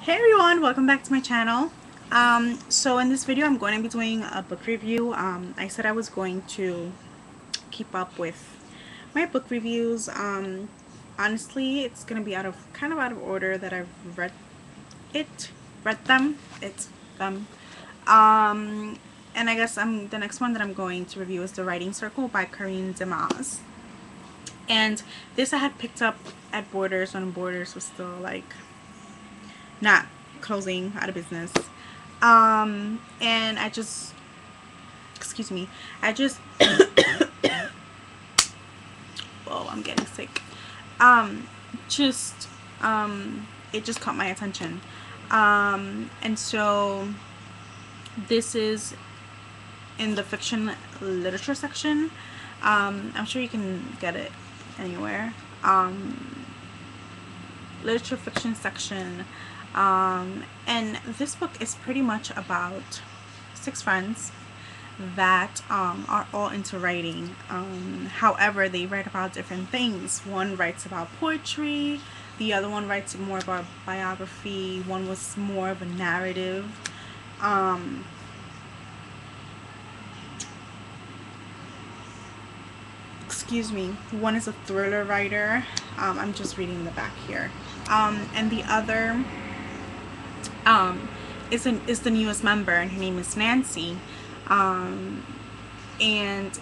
Hey everyone, welcome back to my channel. So in this video I'm going to be doing a book review. I said I was going to keep up with my book reviews. Honestly, it's going to be kind of out of order that I've read them. It's them. And I guess the next one that I'm going to review is The Writing Circle by Corinne Demas. And this I had picked up at Borders when Borders was still like not closing out of business. And I just, excuse me, I just, oh, I'm getting sick. Just, it just caught my attention. And so this is in the fiction literature section. I'm sure you can get it anywhere. Literature fiction section. And this book is pretty much about 6 friends that are all into writing. However, they write about different things. One writes about poetry, the other one writes more about biography, one was more of a narrative. Excuse me, one is a thriller writer. I'm just reading the back here. And the other is the newest member, and her name is Nancy. And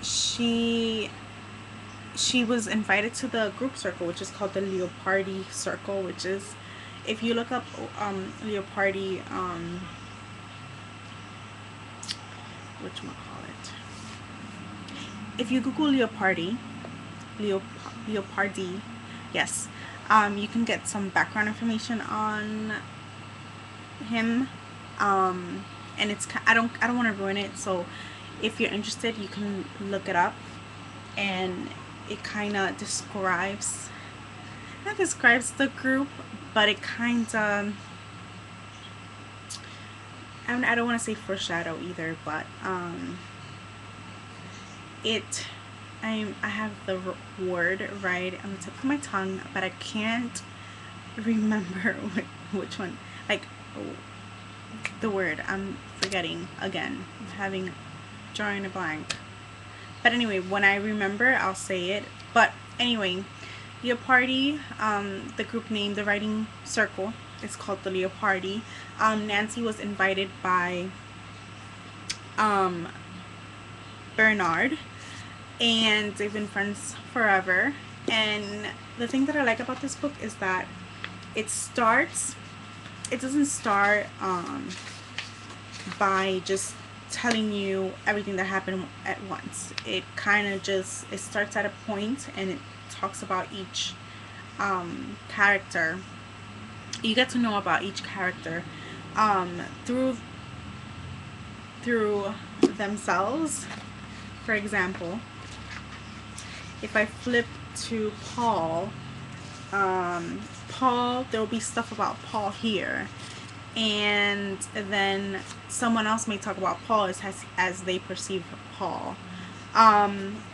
she was invited to the group circle, which is called the Leopardi Circle, which is, if you look up Leopardi, whatchamacallit, if you Google Leopardi, yes, you can get some background information on him. And it's, I don't want to ruin it, so if you're interested you can look it up, and it kind of describes, not describes the group, but it kind of, I don't want to say foreshadow either, but I have the word right on the tip of my tongue, but I can't remember which one, like the word. I'm forgetting again. I'm drawing a blank. But anyway, when I remember, I'll say it. But anyway, Leopardi, the group name, the writing circle, is called the Leopardi. Nancy was invited by Bernard, and they've been friends forever. And the thing that I like about this book is that it doesn't start by just telling you everything that happened at once. It kind of just, it starts at a point and it talks about each character. You get to know about each character through themselves. For example, if I flip to Paul, there'll be stuff about Paul here, and then someone else may talk about Paul as they perceive Paul.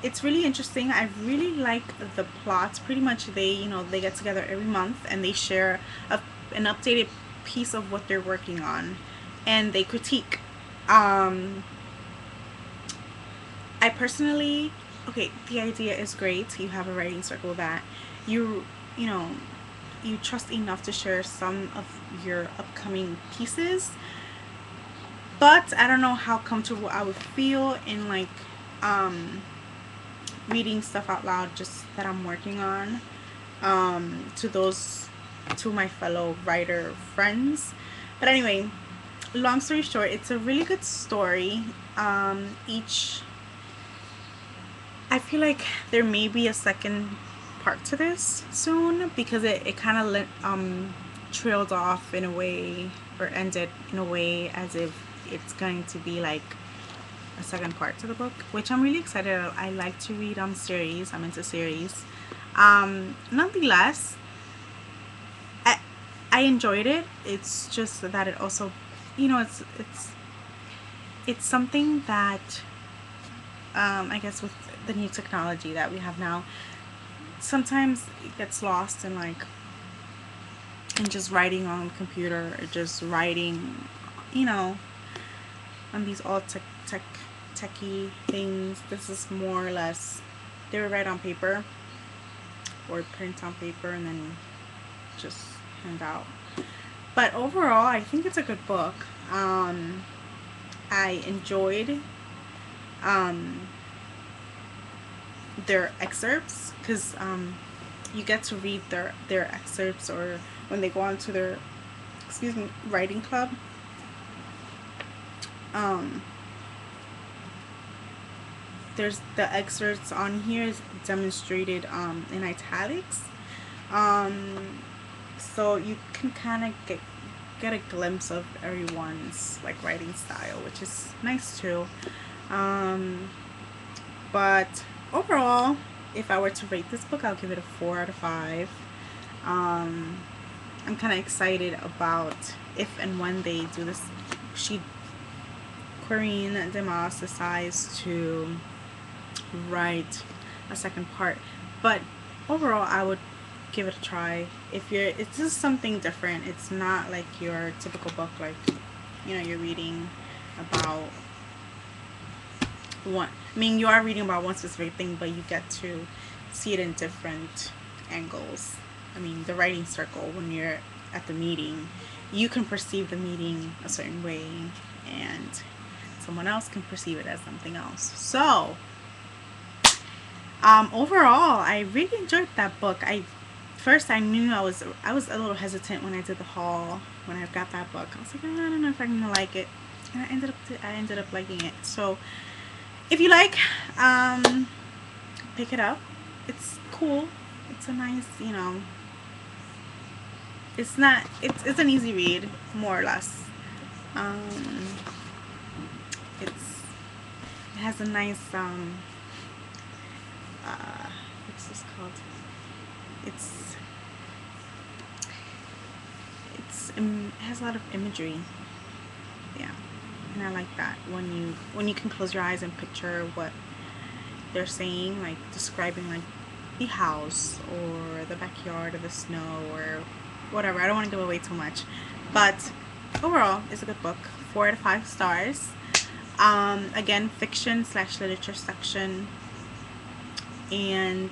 It's really interesting. I really like the plots. Pretty much they get together every month and they share an updated piece of what they're working on, and they critique. I personally, okay, the idea is great. You have a writing circle that you trust enough to share some of your upcoming pieces, but I don't know how comfortable I would feel in like reading stuff out loud just that I'm working on to my fellow writer friends. But anyway, long story short, it's a really good story. I feel like there may be a second part to this soon, because it kind of trailed off in a way, or ended in a way as if it's going to be like a second part to the book, which I'm really excited about. I like to read series. I'm into series. Nonetheless, I enjoyed it. It's just that it also, it's something that I guess with the new technology that we have now, sometimes it gets lost in like and just writing on the computer, or just writing, you know, on these all techie things. This is more or less, they would write on paper or print on paper and then just hand out. But overall, I think it's a good book. I enjoyed their excerpts, because you get to read their excerpts, or when they go on to their, excuse me, writing club. There's the excerpts on here is demonstrated in italics, so you can kind of get a glimpse of everyone's like writing style, which is nice too. But overall, if I were to rate this book, I'll give it a 4 out of 5. I'm kind of excited about if and when they do this. Corinne Demas decides to write a second part, but overall I would give it a try. It's just something different. It's not like your typical book, like, you know, you're reading about one, I mean, you are reading about one specific thing, but you get to see it in different angles. I mean, the writing circle, when you're at the meeting, you can perceive the meeting a certain way, and someone else can perceive it as something else. So overall, I really enjoyed that book. First I knew I was a little hesitant when I did the haul, when I got that book. I was like, I don't know if I'm gonna like it, and I ended up liking it. So if you like, pick it up. It's cool. It's a nice, you know, it's an easy read, more or less. It has a nice what's this called? It has a lot of imagery. Yeah, and I like that when you can close your eyes and picture what they're saying, like describing like the house or the backyard or the snow or whatever. I don't want to give away too much, but overall, it's a good book. 4 out of 5 stars. Again, fiction / literature section, and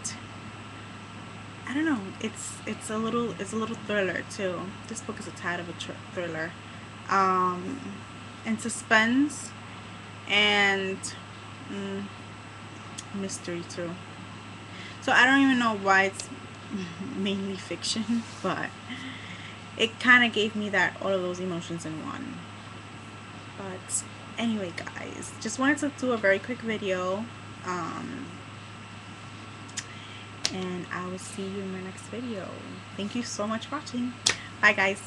I don't know, it's a little thriller too. This book is a tad of a thriller, and suspense, and mystery too. So I don't even know why it's mainly fiction, but it kind of gave me all of those emotions in one. But anyway, guys, just wanted to do a very quick video, and I will see you in my next video. Thank you so much for watching. Bye, guys.